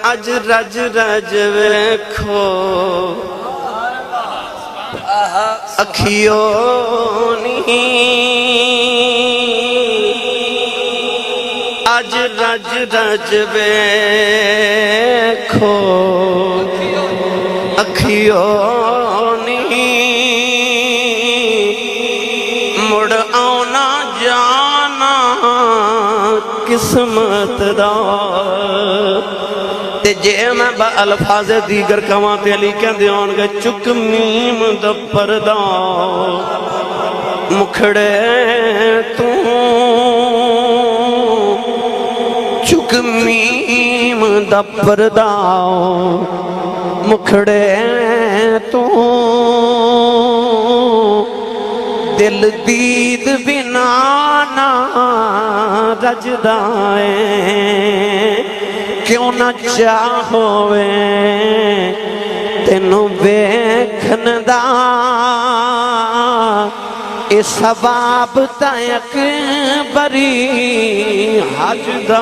اج رج رج ویکھو اکھیو نہیں اج رج رج ویکھو اکھیو نہیں مڑ آنا جانا قسمت دا تے جے میں با الفاظ دیگر کواں تے علی کہندے ہون گے چک میم دا پردہ مکھڑے تو چک میم دا پردہ مکھڑے تو دل دید بنا نہ رجدائیں کیوں نہ چاہوے تینوں ویکھن دا اے ثواب تا اکبری حج دا